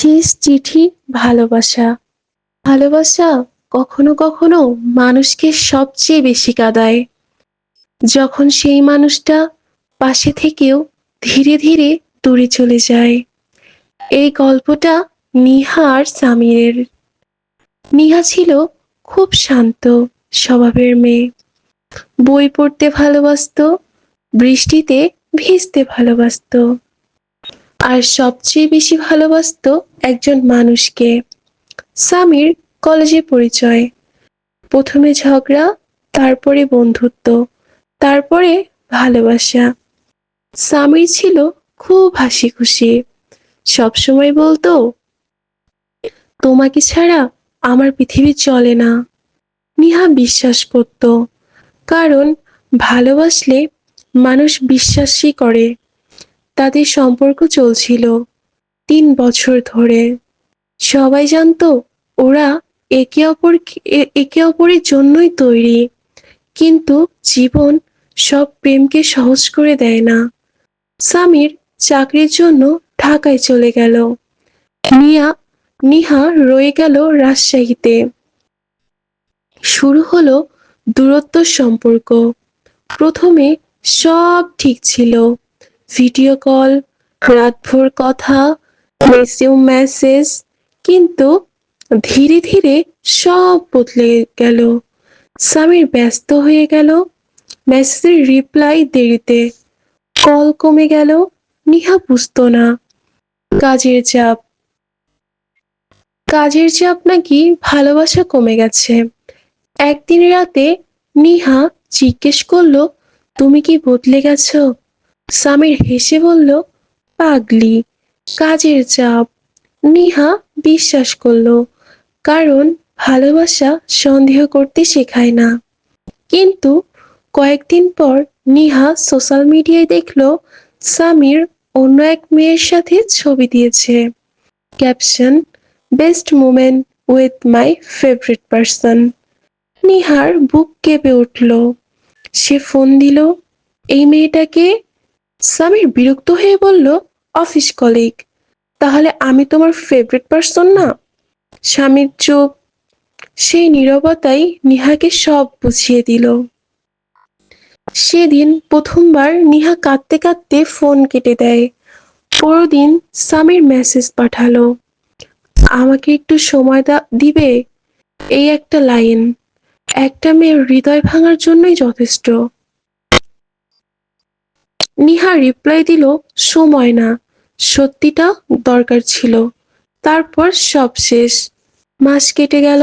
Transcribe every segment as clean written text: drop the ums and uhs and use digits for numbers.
শেষ চিঠি ভালোবাসা। ভালোবাসা কখনো কখনো মানুষকে সবচেয়ে বেশি কাঁদায়। যখন সেই মানুষটা পাশে থেকেও ধীরে ধীরে দূরে চলে যায়। এই গল্পটা নিহা আর সামিরের। নিহা ছিল খুব শান্ত স্বভাবের মেয়ে। বই পড়তে ভালোবাসতো, বৃষ্টিতে ভিজতে ভালোবাসতো, আর সবচেয়ে বেশি ভালোবাসতো একজন মানুষকে। সামির কলেজে পরিচয়, প্রথমে ঝগড়া, তারপরে বন্ধুত্ব, তারপরে ভালোবাসা। সামির ছিল খুব হাসি খুশি, সবসময় বলতো, তোমাকে ছাড়া আমার পৃথিবী চলে না। নিহা বিশ্বাস করত, কারণ ভালোবাসলে মানুষ বিশ্বাসই করে। তাদের সম্পর্ক চলছিল 3 বছর ধরে। সবাই জানতো ওরা একে অপরের জন্যই তৈরি। কিন্তু জীবন সব প্রেমকে সহজ করে দেয় না। সামির চাকরির জন্য ঢাকায় চলে গেল। নিয়া নিহা রয়ে গেল রাজশাহীতে। শুরু হলো দূরত্ব সম্পর্ক। প্রথমে সব ঠিক ছিল, ভিডিও কল, রাতভর কথা, মেসেজ। কিন্তু ধীরে ধীরে সব বদলে গেল। সামির ব্যস্ত হয়ে গেল, মেসেজের রিপ্লাই দেরিতে, কল কমে গেল। নিহা বুঝতো না। কাজের চাপ। কাজের চাপ নাকি ভালোবাসা কমে গেছে। একদিন রাতে নিহা জিজ্ঞেস করলো, তুমি কি বদলে গেছো? সামির হেসে বলল, পাগলি, কাজের চাপ। নিহা বিশ্বাস করলো, কারণ ভালোবাসা সন্দেহ করতে শেখায় না। কিন্তু কয়েকদিন পর নিহা সোশ্যাল মিডিয়ায় দেখলো সামির অন্য এক মেয়ের সাথে ছবি দিয়েছে। Caption, best moment with my favourite person. নিহার বুক কেঁপে উঠল। সে ফোন দিল, এই মেয়েটাকে। সামির বিরক্ত হয়ে বলল, অফিস কলিগ। তাহলে আমি তোমার ফেভারিট পারসন না? স্বামীর চুপ। সেই নীরবতাই নিহাকে সব বুঝিয়ে দিল। সেদিন প্রথমবার নিহা কাঁদতে কাঁদতে ফোন কেটে দেয়। পরদিন সামির মেসেজ পাঠালো, আমাকে একটু সময় দিবে? এই একটা লাইন একটা মেয়ের হৃদয় ভাঙার জন্যই যথেষ্ট। নিহা রিপ্লাই দিল, সময় না, সত্যিটা দরকার ছিল। তারপর সব শেষ। মাস কেটে গেল,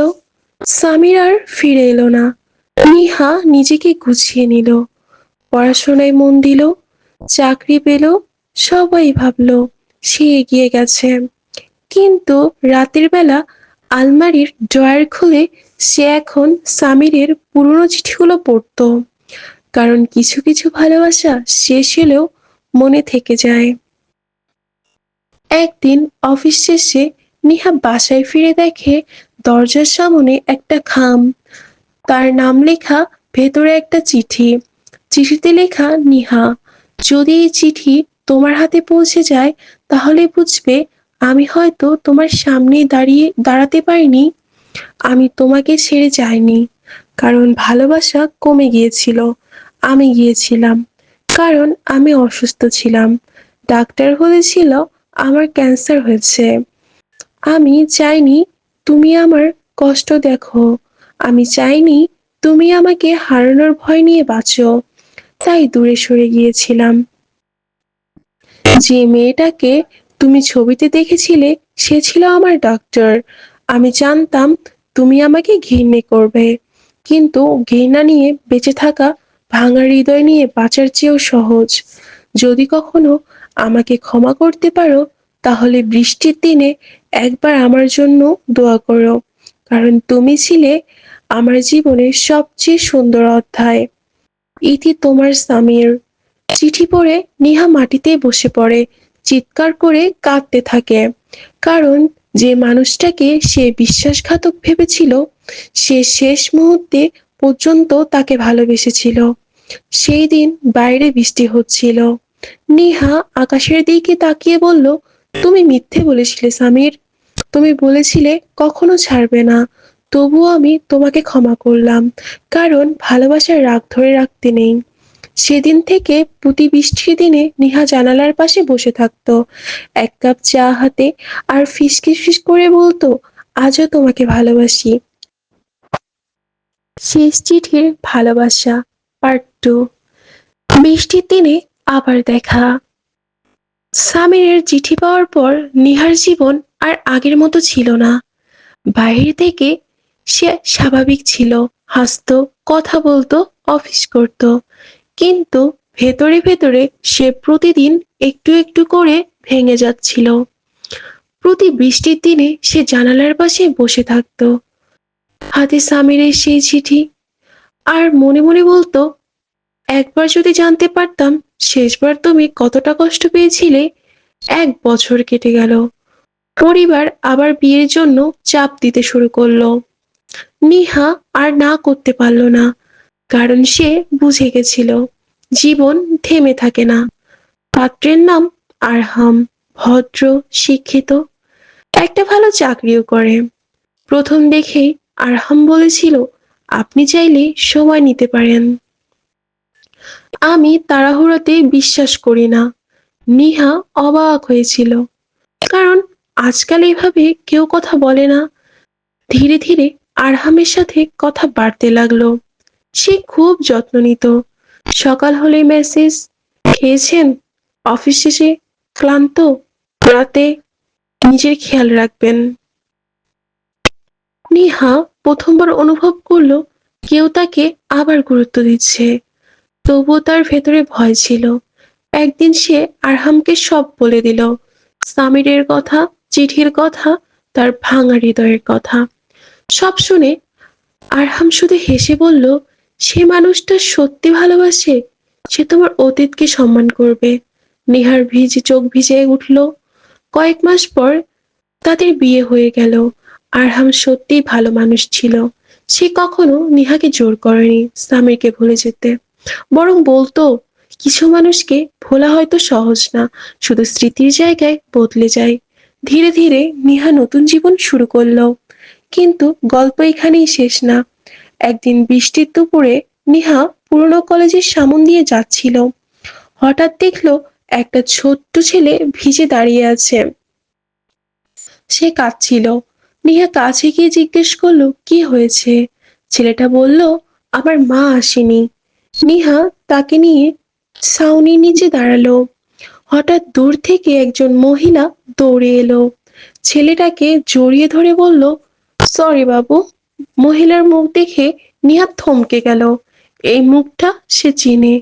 সামির আর ফিরে এলো না। নিহা নিজেকে গুছিয়ে নিল, পড়াশোনায় মন দিল, চাকরি পেল। সবাই ভাবলো সে এগিয়ে গেছে। কিন্তু রাতের বেলা আলমারির ড্রয়ার খুলে সে এখন সামিরের পুরনো চিঠিগুলো পড়তো। কারণ কিছু কিছু ভালোবাসা শেষ হলেও মনে থেকে যায়। একদিন অফিস শেষে নিহা বাসায় ফিরে দেখে দরজার সামনে একটা খাম, তার নাম লেখা, ভেতরে একটা চিঠি। চিঠিতে লেখা, নিহা, যদি এই চিঠি তোমার হাতে পৌঁছে যায় তাহলে বুঝবে আমি হয়তো তোমার সামনে দাঁড়াতে পারিনি। আমি তোমাকে ছেড়ে যাইনি, কারণ ভালোবাসা কমে গিয়েছিল। আমি গিয়েছিলাম কারণ আমি অসুস্থ ছিলাম। ডাক্তার বলেছিল আমার ক্যান্সার হয়েছে। আমি চাইনি তুমি আমার কষ্ট দেখো। আমি চাইনি তুমি আমাকে হারানোর ভয় নিয়ে বাঁচো। তাই দূরে সরে গিয়েছিলাম। যে মেয়েটাকে তুমি ছবিতে দেখেছিলে সে ছিল আমার ডাক্তার। আমি জানতাম তুমি আমাকে ঘৃণা করবে, কিন্তু ঘৃণা নিয়ে বেঁচে থাকা ভাঙা হৃদয় নিয়ে বাঁচার চেয়েও সহজ। যদি কখনো আমাকে ক্ষমা করতে পারো তাহলে বৃষ্টির দিনে একবার আমার জন্য দোয়া করো, কারণ তুমি ছিলে আমার জীবনের সবচেয়ে সুন্দর অধ্যায়। ইতি তোমার সামির। চিঠি পড়ে নিহা মাটিতে বসে পড়ে, চিৎকার করে কাঁদতে থাকে। কারণ যে মানুষটাকে সে বিশ্বাসঘাতক ভেবেছিল সে শেষ মুহূর্তে পর্যন্ত তাকে ভালোবেসেছিল। সেই দিন বাইরে বৃষ্টি হচ্ছিল। নিহা আকাশের দিকে তাকিয়ে বলল, তুমি মিথ্যে বলেছিলে সামির। তুমি বলেছিলে কখনো ছাড়বে না, তবুও আমি তোমাকে ক্ষমা করলাম, কারণ ভালোবাসার রাগ ধরে রাখতে নেই। সেদিন থেকে প্রতি বৃষ্টির দিনে নিহা জানালার পাশে বসে থাকতো, এক কাপ চা হাতে, আর ফিসফিস করে বলতো, আজও তোমাকে ভালোবাসি। শেষ চিঠির ভালোবাসা, পার্ট 2। বৃষ্টির দিনে আবার দেখা। সামিরের চিঠি পাওয়ার পর নিহার জীবন আর আগের মতো ছিল না। বাইরে থেকে সে স্বাভাবিক ছিল, হাসতো, কথা বলতো, অফিস করত, কিন্তু ভেতরে ভেতরে সে প্রতিদিন একটু একটু করে ভেঙে যাচ্ছিল। প্রতি বৃষ্টির দিনে সে জানালার পাশে বসে থাকতো, হাতে সামিরের সেই চিঠি, আর মনে মনে বলতো, একবার যদি জানতে পারতাম শেষবার তুমি কতটা কষ্ট পেয়েছিলে। 1 বছর কেটে গেল, পরিবার আবার বিয়ের জন্য চাপ দিতে শুরু করলো। নিহা আর না করতে পারল না, কারণ সে বুঝে গেছিল জীবন থেমে থাকে না। পাত্রের নাম আরহাম, ভদ্র, শিক্ষিত, একটা ভালো চাকরিও করে। প্রথম দেখেই আরহাম বলেছিল, আপনি চাইলে সময় নিতে পারেন। আমি তাড়াহুড়োতে বিশ্বাস করি না। নিহা অবাক হয়েছিল, কারণ আজকাল এভাবে কেউ কথা বলে না। ধীরে ধীরে আরহামের সাথে কথা বাড়তে লাগলো। সে খুব যত্ন নিত। সকাল হলে মেসেজ, খেয়েছেন, অফিস শেষে ক্লান্ত, রাতে নিজের খেয়াল রাখবেন। নিহা প্রথমবার অনুভব করলো কেউ তাকে আবার গুরুত্ব দিচ্ছে, তবুও তার ভেতরে ভয় ছিল। একদিন সে আরহামকে সব বলে দিল, সামিরের কথা, চিঠির কথা, তার ভাঙা হৃদয়ের কথা। সব শুনে আরহাম শুধু হেসে বলল, সে মানুষটা সত্যি ভালোবাসে, সে তোমার অতীতকে সম্মান করবে। নিহার চোখ ভিজে উঠল। কয়েক মাস পর তাদের বিয়ে হয়ে গেল। আরহাম সত্যিই ভালো মানুষ ছিল। সে কখনো নিহাকে জোর করেনি সামিরকে ভুলে যেতে, বরং বলতো, কিছু মানুষকে ভোলা হয়তো সহজ না, শুধু স্মৃতির জায়গায় বদলে যায়। ধীরে ধীরে নিহা নতুন জীবন শুরু করলো, কিন্তু গল্প এখানেই শেষ না। একদিন বৃষ্টির দুপুরে নিহা পুরনো কলেজের সামন দিয়ে যাচ্ছিল। হঠাৎ দেখলো একটা ছোট্ট ছেলে ভিজে দাঁড়িয়ে আছে। সে কাঁদছিল। নিহা কাছে গিয়ে জিজ্ঞেস করলো, কি হয়েছে? ছেলেটা বলল, আমার মা আসেনি। নিহা তাকে নিয়ে ছাউনির নিচে দাঁড়ালো। হঠাৎ দূর থেকে একজন মহিলা দৌড়ে এলো, ছেলেটাকে জড়িয়ে ধরে বলল, সরি বাবু। মহিলার মুখ দেখে নিহাত থমকে গেল। এই মুখটা সে চিনে,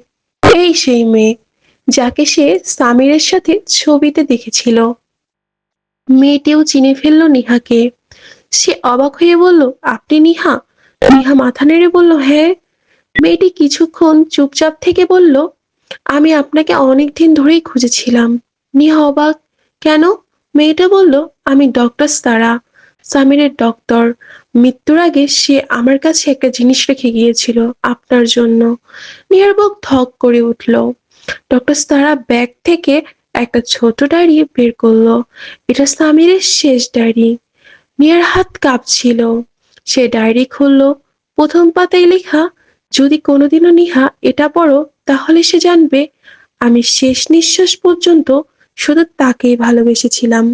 এই সেই মেয়ে যাকে সে সামিরের সাথে ছবিতে দেখেছিল। মেয়েটিও চিনে ফেলল নিহাকে। সে অবাক হয়ে বলল, আপনি নিহা? নিহা মাথা নেড়ে বলল, হ্যাঁ। মেয়েটি কিছুক্ষণ চুপচাপ থেকে বলল, আমি আপনাকে অনেকদিন ধরেই খুঁজেছিলাম। নিহা অবাক, কেন? মেয়েটা বলল, আমি ডক্টর সারা, সামিরের ডক্টর। মৃত্যুর আগে সে আমার কাছে একটা জিনিস রেখে গিয়েছিল আপনার জন্য। নিহার বুক ধক করে উঠল। ডক্টর সারা ব্যাগ থেকে একটা ছোট ডায়েরি বের করলো। এটা সামিরের শেষ ডায়েরি। নিহার হাত কাঁপছিল। সে ডায়েরি খুললো। প্রথম পাতায় লেখা, যদি কোনোদিনও নিহা এটা পড়ো, তাহলে সে জানবে আমি শেষ নিঃশ্বাস পর্যন্ত শুধু তাকেই ভালোবেসেছিলাম।